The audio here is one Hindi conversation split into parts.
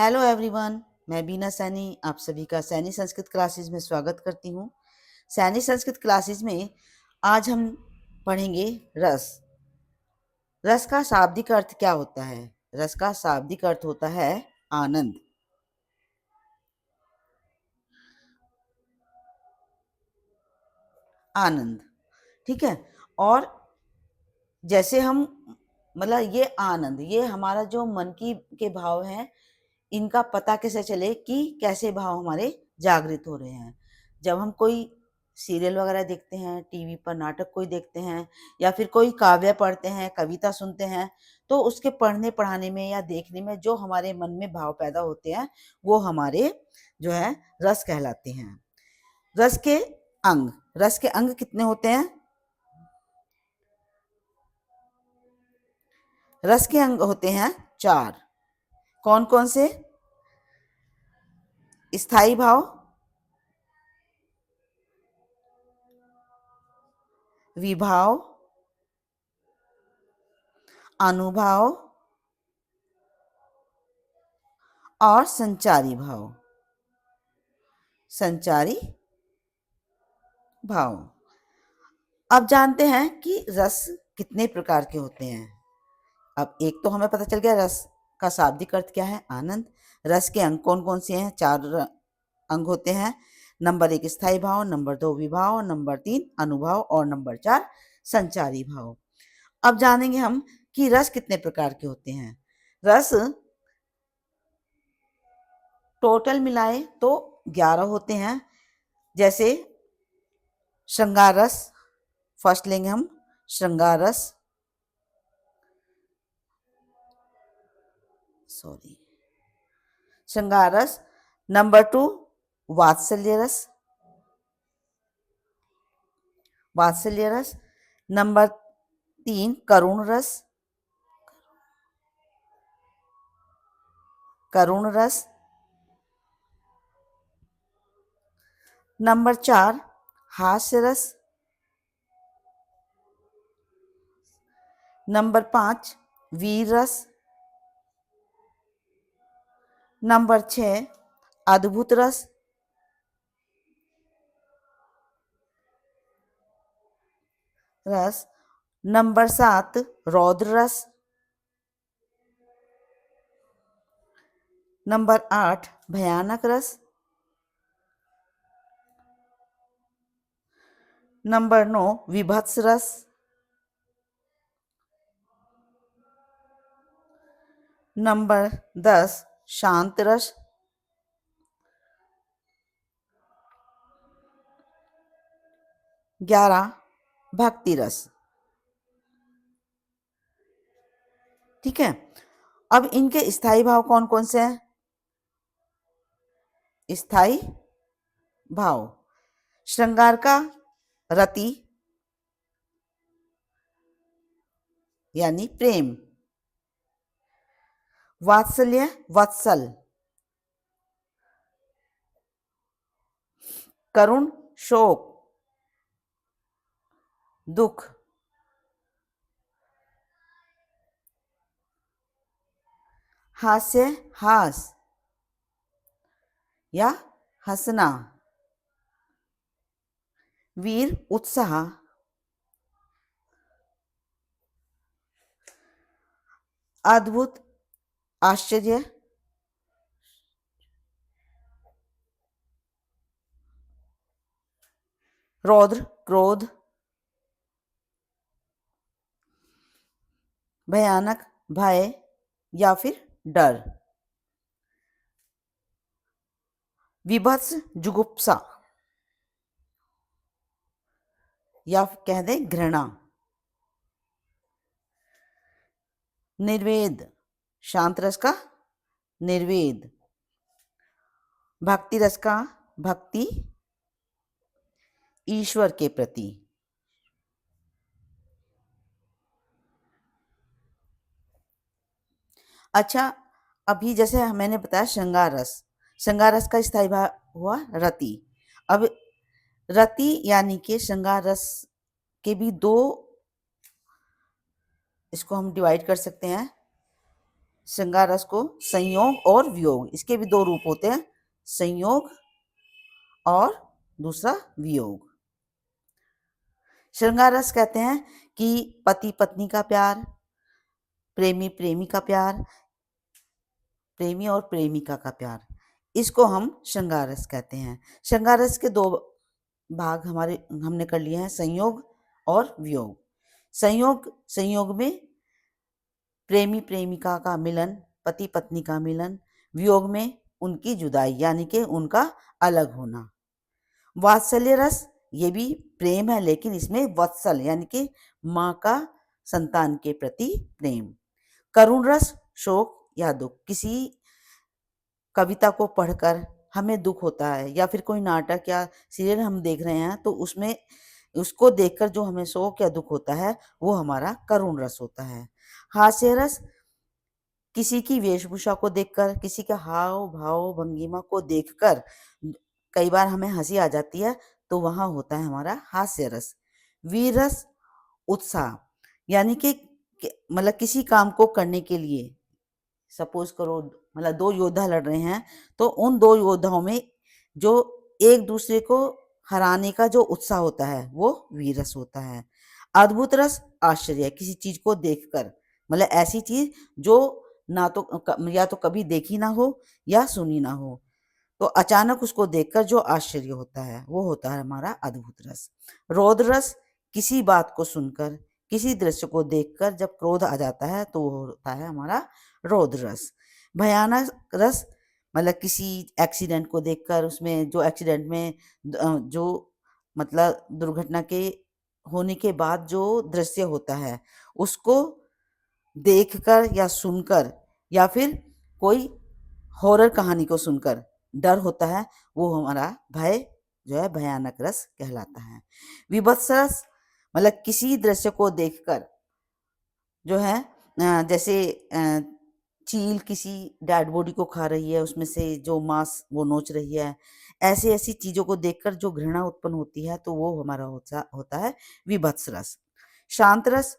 हेलो एवरीवन, मैं बीना सैनी आप सभी का सैनी संस्कृत क्लासेस में स्वागत करती हूँ। सैनी संस्कृत क्लासेस में आज हम पढ़ेंगे रस। रस का शाब्दिक अर्थ क्या होता है? रस का शाब्दिक अर्थ होता है आनंद। आनंद, ठीक है। और जैसे हम मतलब ये आनंद, ये हमारा जो मन की के भाव हैं, इनका पता कैसे चले कि कैसे भाव हमारे जागृत हो रहे हैं। जब हम कोई सीरियल वगैरह देखते हैं, टीवी पर नाटक कोई देखते हैं या फिर कोई काव्य पढ़ते हैं, कविता सुनते हैं, तो उसके पढ़ने पढ़ाने में या देखने में जो हमारे मन में भाव पैदा होते हैं, वो हमारे जो है रस कहलाते हैं। रस के अंग, रस के अंग कितने होते हैं? रस के अंग होते हैं 4। कौन कौन से? स्थायी भाव, विभाव, अनुभाव और संचारी भाव। संचारी भाव। अब जानते हैं कि रस कितने प्रकार के होते हैं। अब एक तो हमें पता चल गया रस का शाब्दिक अर्थ क्या है, आनंद। रस के अंग कौन कौन से हैं? 4 अंग होते हैं। नंबर 1 स्थायी भाव, नंबर 2 विभाव, नंबर 3 अनुभाव और नंबर 4 संचारी भाव। अब जानेंगे हम कि रस कितने प्रकार के होते हैं। रस टोटल मिलाए तो 11 होते हैं। जैसे श्रृंगार रस, फर्स्ट लेंगे हम श्रृंगार रस, श्रृंगार रस। नंबर 2 वात्सल्य रस, वात्सल्य रस। नंबर 3 करुण रस, करुण रस। नंबर 4 हास्य रस। नंबर 5 वीर रस। नंबर 6 अद्भुत रस। रस। नंबर 7 रौद्र रस। नंबर 8 भयानक रस। नंबर 9 विभत्स रस। नंबर 10 शांत रस। ग्यारह भक्ति रस। ठीक है। अब इनके स्थायी भाव कौन कौन से हैं? स्थायी भाव श्रृंगार का रति यानी प्रेम, वात्सल्य वत्सल, करुण शोक दुख, हास्य हास या हंसना, वीर उत्साह, अद्भुत आश्चर्य, रौद्र क्रोध, भयानक भय या फिर डर, विभत्स जुगुप्सा या कह दे घृणा, निर्वेद शांत रस का निर्वेद, भक्ति रस का भक्ति ईश्वर के प्रति। अच्छा, अभी जैसे मैंने बताया श्रृंगार रस, श्रृंगार रस का स्थायी भाव हुआ रति। अब रति यानी कि श्रृंगार रस के भी 2 इसको हम डिवाइड कर सकते हैं, श्रृंगार रस को संयोग और वियोग, इसके भी दो रूप होते हैं, संयोग और दूसरा वियोग। श्रृंगार रस कहते हैं कि पति पत्नी का प्यार, प्रेमी प्रेमी का प्यार, प्रेमी और प्रेमिका का प्यार, इसको हम श्रृंगार रस कहते हैं। श्रृंगार रस के दो भाग हमने कर लिए हैं, संयोग और वियोग। संयोग में प्रेमी प्रेमिका का मिलन, पति पत्नी का मिलन, वियोग में उनकी जुदाई यानी कि उनका अलग होना। वात्सल्य रस ये भी प्रेम है, लेकिन इसमें वत्सल यानी कि माँ का संतान के प्रति प्रेम। करुण रस शोक या दुख, किसी कविता को पढ़कर हमें दुख होता है या फिर कोई नाटक या सीरियल हम देख रहे हैं तो उसमें उसको देखकर जो हमें शोक या दुख होता है वो हमारा करुण रस होता है। हास्य रस किसी की वेशभूषा को देखकर, किसी का हाव भाव भंगिमा को देखकर कई बार हमें हंसी आ जाती है तो वहां होता है हमारा हास्य रस। वीर रस उत्साह यानी कि मतलब किसी काम को करने के लिए, सपोज करो मतलब दो योद्धा लड़ रहे हैं तो उन दो योद्धाओं में जो एक दूसरे को हराने का जो उत्साह होता है वो वीर रस होता है। अद्भुत रस आश्चर्य, किसी चीज को देखकर, मतलब ऐसी चीज जो ना तो या तो कभी देखी ना हो या सुनी ना हो, तो अचानक उसको देखकर जो आश्चर्य होता है वो होता है हमारा अद्भुत रस। रौद्र रस किसी बात को सुनकर, किसी दृश्य को देखकर जब क्रोध आ जाता है तो वो होता है हमारा रौद्र रस। भयानक रस मतलब किसी एक्सीडेंट को देखकर, उसमें जो एक्सीडेंट में जो मतलब दुर्घटना के होने के बाद जो दृश्य होता है उसको देखकर या सुनकर या फिर कोई हॉरर कहानी को सुनकर डर होता है, वो हमारा भय जो है भयानक रस कहलाता है। विभत्स रस मतलब किसी दृश्य को देखकर जो है जैसे चील किसी डेड बॉडी को खा रही है, उसमें से जो मांस वो नोच रही है, ऐसी ऐसी चीजों को देखकर जो घृणा उत्पन्न होती है तो वो हमारा होता है विभत्स रस। शांत रस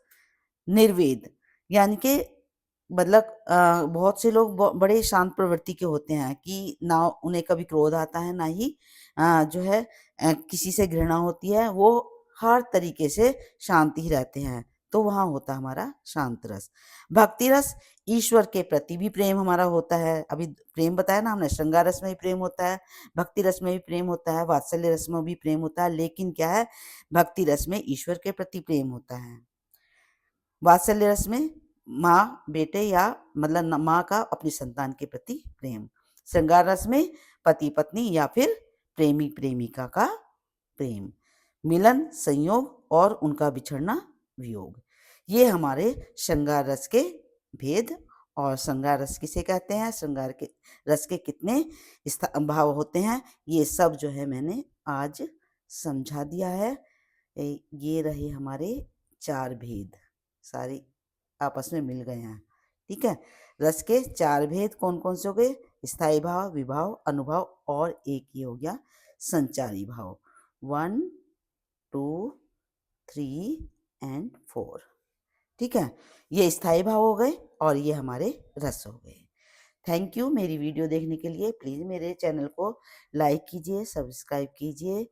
निर्वेद यानी कि मतलब बहुत से लोग बड़े शांत प्रवृत्ति के होते हैं कि ना उन्हें कभी क्रोध आता है ना ही जो है किसी से घृणा होती है, वो हर तरीके से शांति ही रहते हैं, तो वहां होता है हमारा शांत रस। भक्ति रस ईश्वर के प्रति भी प्रेम हमारा होता है, अभी प्रेम बताया ना हमने, श्रृंगार रस में भी प्रेम होता है, भक्ति रस में भी प्रेम होता है, वात्सल्य रस में भी प्रेम होता है, लेकिन क्या है भक्ति रस में ईश्वर के प्रति प्रेम होता है। वात्सल्य रस में माँ बेटे या मतलब माँ का अपनी संतान के प्रति प्रेम। श्रृंगार रस में पति पत्नी या फिर प्रेमी प्रेमिका का प्रेम, मिलन संयोग और उनका बिछड़ना वियोग। ये हमारे श्रृंगार रस के भेद। और श्रृंगार रस किसे कहते हैं, श्रृंगार के रस के कितने भाव होते हैं, ये सब जो है मैंने आज समझा दिया है। ये रहे हमारे 4 भेद, सारे आपस में मिल गए हैं। ठीक है, रस के 4 भेद कौन कौन से हो गए, स्थायी भाव, विभाव, अनुभव और एक ही हो गया संचारी भाव। 1 2 3 एंड 4। ठीक है, ये स्थायी भाव हो गए और ये हमारे रस हो गए। थैंक यू मेरी वीडियो देखने के लिए। प्लीज़ मेरे चैनल को लाइक कीजिए, सब्सक्राइब कीजिए,